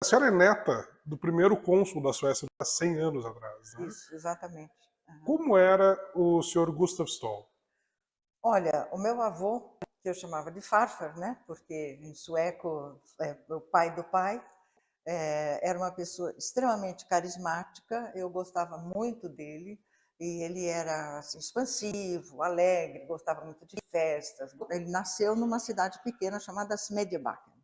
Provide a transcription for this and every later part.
A senhora é neta do primeiro cônsul da Suécia há 100 anos atrás, né? Isso, exatamente. Aham. Como era o senhor Gustav Stoll? Olha, o meu avô, que eu chamava de Farfar, né? Porque em sueco é o pai do pai, era uma pessoa extremamente carismática, eu gostava muito dele, e ele era assim, expansivo, alegre, gostava muito de festas. Ele nasceu numa cidade pequena chamada Smedjebacken,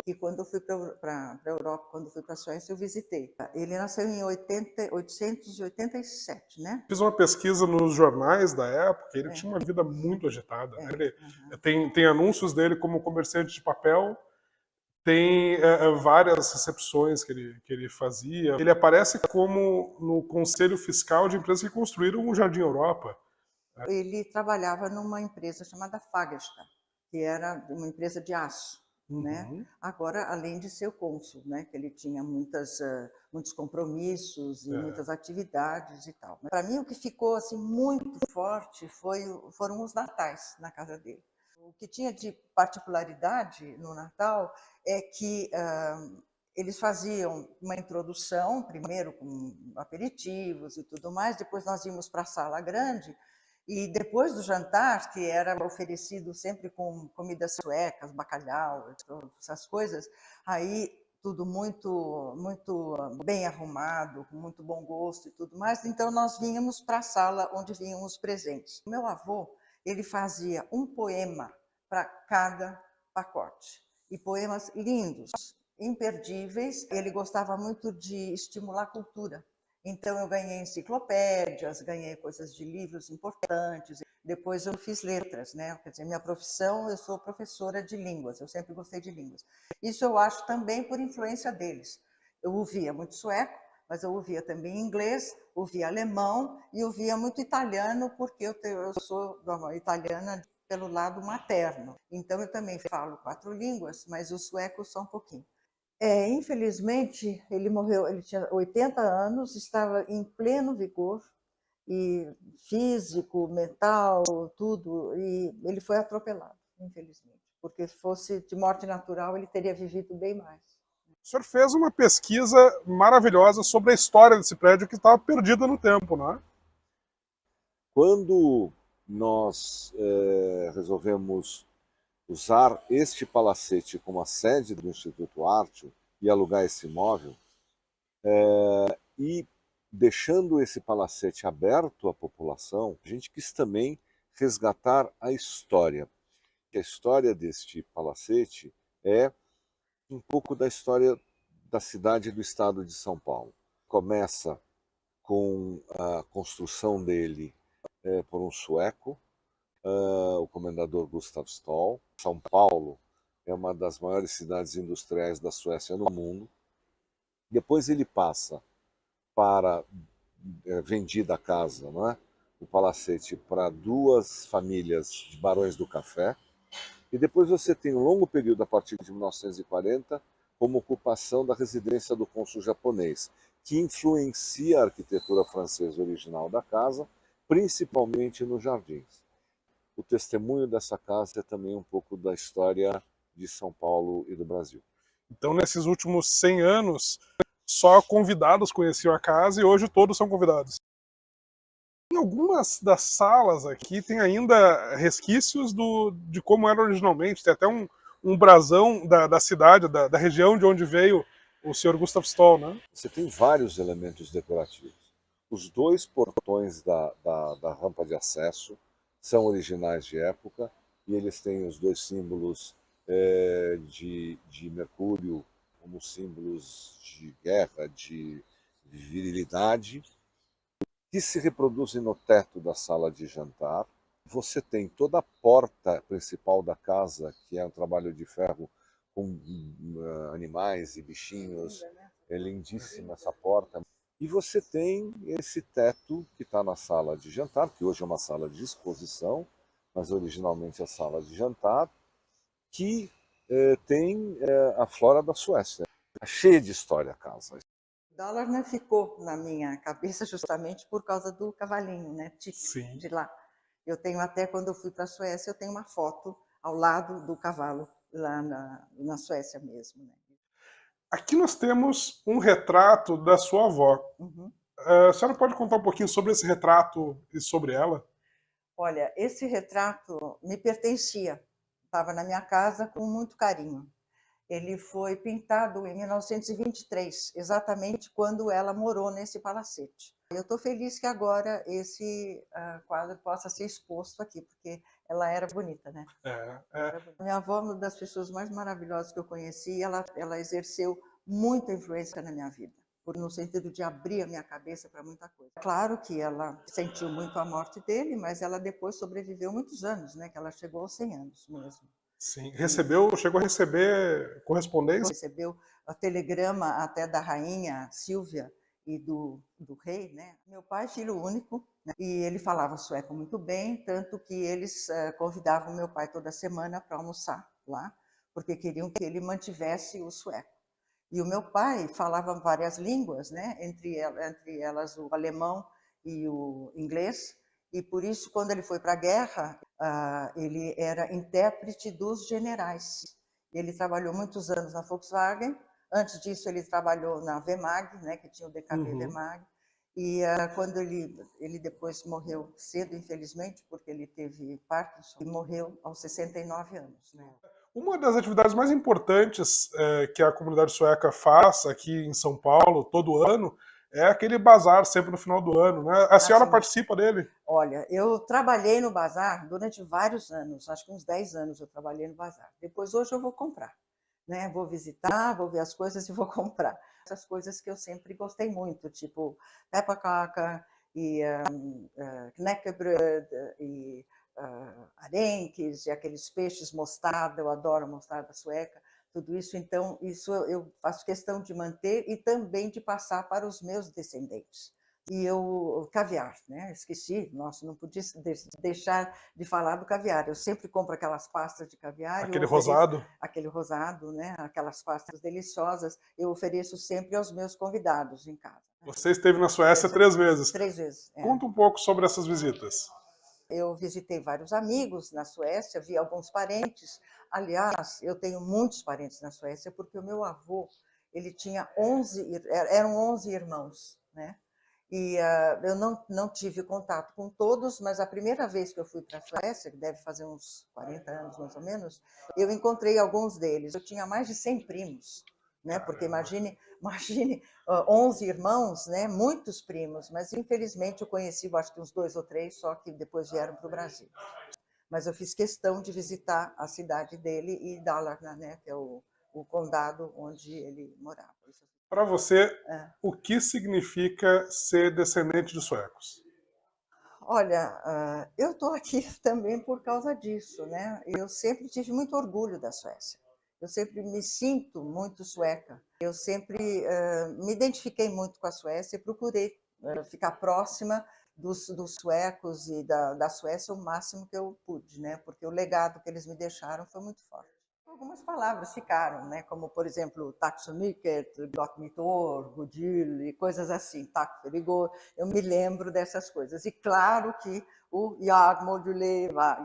que quando eu fui para a Europa, quando eu fui para a Suécia, eu visitei. Ele nasceu em 887, né? Fiz uma pesquisa nos jornais da época, ele É, tinha uma vida muito agitada, né? Ele, uhum. tem anúncios dele como comerciante de papel, tem várias recepções que ele fazia. Ele aparece como no conselho fiscal de empresas que construíram o Jardim Europa. Ele trabalhava numa empresa chamada Fagersta, que era uma empresa de aço, né? Uhum. Agora, além de ser o cônsul, né? Que ele tinha muitos compromissos e É. muitas atividades e tal. Para mim, o que ficou assim muito forte foram os natais na casa dele. O que tinha de particularidade no Natal é que eles faziam uma introdução, primeiro com aperitivos e tudo mais, depois nós íamos para a sala grande e depois do jantar, que era oferecido sempre com comidas suecas, bacalhau, essas coisas, aí tudo muito bem arrumado, com muito bom gosto e tudo mais. Então nós vínhamos para a sala onde vinham os presentes. O meu avô, ele fazia um poema para cada pacote, e poemas lindos, imperdíveis. Ele gostava muito de estimular a cultura. Então eu ganhei enciclopédias, ganhei coisas de livros importantes. Depois eu fiz letras, né? Quer dizer, minha profissão, eu sou professora de línguas, eu sempre gostei de línguas. Isso eu acho também por influência deles. Eu ouvia muito sueco, mas eu ouvia também inglês, ouvia alemão e ouvia muito italiano, porque eu sou italiana pelo lado materno. Então eu também falo 4 línguas, mas o sueco só um pouquinho. Infelizmente, ele morreu, ele tinha 80 anos, estava em pleno vigor, e físico, mental, tudo, e ele foi atropelado, infelizmente, porque se fosse de morte natural, ele teria vivido bem mais. O senhor fez uma pesquisa maravilhosa sobre a história desse prédio que estava perdida no tempo, né? Quando nós resolvemos usar este palacete como a sede do Instituto Arte e alugar esse imóvel, e deixando esse palacete aberto à população, a gente quis também resgatar a história. A história deste palacete é um pouco da história da cidade e do estado de São Paulo. Começa com a construção dele por um sueco, o comendador Gustav Stoll. São Paulo é uma das maiores cidades industriais da Suécia no mundo. Depois ele passa para, vendida a casa, não é? O palacete para 2 famílias de barões do café. E depois você tem um longo período, a partir de 1940, como ocupação da residência do cônsul japonês, que influencia a arquitetura francesa original da casa, principalmente nos jardins. O testemunho dessa casa é também um pouco da história de São Paulo e do Brasil. Então, nesses últimos 100 anos, só convidados conheciam a casa e hoje todos são convidados. Em algumas das salas aqui tem ainda resquícios de como era originalmente. Tem até um brasão da cidade, da região de onde veio o senhor Gustav Stoll, né? Você tem vários elementos decorativos. Os 2 portões da rampa de acesso são originais de época e eles têm os 2 símbolos de Mercúrio como símbolos de guerra, de virilidade, que se reproduzem no teto da sala de jantar. Você tem toda a porta principal da casa, que é um trabalho de ferro com animais e bichinhos. É lindíssima essa porta. E você tem esse teto que está na sala de jantar, que hoje é uma sala de exposição, mas originalmente é sala de jantar, que tem a flora da Suécia. É cheia de história a casa. Dalarna ficou na minha cabeça justamente por causa do cavalinho, né, típico Sim. de lá. Eu tenho até, quando eu fui para a Suécia, eu tenho uma foto ao lado do cavalo, lá na Suécia mesmo, né. Aqui nós temos um retrato da sua avó. Uhum. A senhora pode contar um pouquinho sobre esse retrato e sobre ela? Olha, esse retrato me pertencia, estava na minha casa com muito carinho. Ele foi pintado em 1923, exatamente quando ela morou nesse palacete. Eu estou feliz que agora esse quadro possa ser exposto aqui, porque ela era bonita, né? Minha avó é uma das pessoas mais maravilhosas que eu conheci, ela exerceu muita influência na minha vida, no sentido de abrir a minha cabeça para muita coisa. Claro que ela sentiu muito a morte dele, mas ela depois sobreviveu muitos anos, né? Que ela chegou aos 100 anos mesmo. Sim. Chegou a receber correspondência? Recebeu o telegrama até da rainha Sílvia e do rei, né? Meu pai, filho único, né? E ele falava sueco muito bem, tanto que eles convidavam meu pai toda semana para almoçar lá, porque queriam que ele mantivesse o sueco. E o meu pai falava várias línguas, né? Entre elas o alemão e o inglês, e por isso, quando ele foi para a guerra, ele era intérprete dos generais. Ele trabalhou muitos anos na Volkswagen. Antes disso, ele trabalhou na Vemag, né, que tinha o DKB Vemag. E quando ele depois morreu cedo, infelizmente, porque ele teve Parkinson, e morreu aos 69 anos. Né? Uma das atividades mais importantes que a comunidade sueca faz aqui em São Paulo, todo ano, é aquele bazar sempre no final do ano, né? A senhora participa dele? Olha, eu trabalhei no bazar durante vários anos, acho que uns 10 anos eu trabalhei no bazar. Depois, hoje, eu vou comprar, né? Vou visitar, vou ver as coisas e vou comprar. Essas coisas que eu sempre gostei muito, tipo pepparkaka e knäckebröd e arenques e aqueles peixes mostarda, eu adoro mostarda sueca. Tudo isso, então, isso eu faço questão de manter e também de passar para os meus descendentes. E o caviar, né? Esqueci, nossa, não podia deixar de falar do caviar. Eu sempre compro aquelas pastas de caviar. Aquele rosado? Aquele rosado, né? Aquelas pastas deliciosas. Eu ofereço sempre aos meus convidados em casa. Você esteve na Suécia 3 vezes. 3 vezes. É. Conta um pouco sobre essas visitas. Eu visitei vários amigos na Suécia, vi alguns parentes. Aliás, eu tenho muitos parentes na Suécia, porque o meu avô, ele tinha eram 11 irmãos, né? E eu não tive contato com todos, mas a primeira vez que eu fui para a Suécia, que deve fazer uns 40 anos mais ou menos, eu encontrei alguns deles. Eu tinha mais de 100 primos, né? Porque imagine 11 irmãos, né? Muitos primos, mas infelizmente eu conheci, acho que uns 2 ou 3, só que depois vieram para o Brasil. Mas eu fiz questão de visitar a cidade dele e Dalarna, né? Que é o condado onde ele morava. Para você, o que significa ser descendente de suecos? Olha, eu estou aqui também por causa disso, né? Eu sempre tive muito orgulho da Suécia. Eu sempre me sinto muito sueca. Eu sempre me identifiquei muito com a Suécia e procurei ficar próxima dos suecos e da Suécia o máximo que eu pude, né? Porque o legado que eles me deixaram foi muito forte. Algumas palavras ficaram, né? Como, por exemplo, tack så mycket, gott nytt år, god jul e coisas assim, tack för igår. Eu me lembro dessas coisas. E claro que o jag må du leva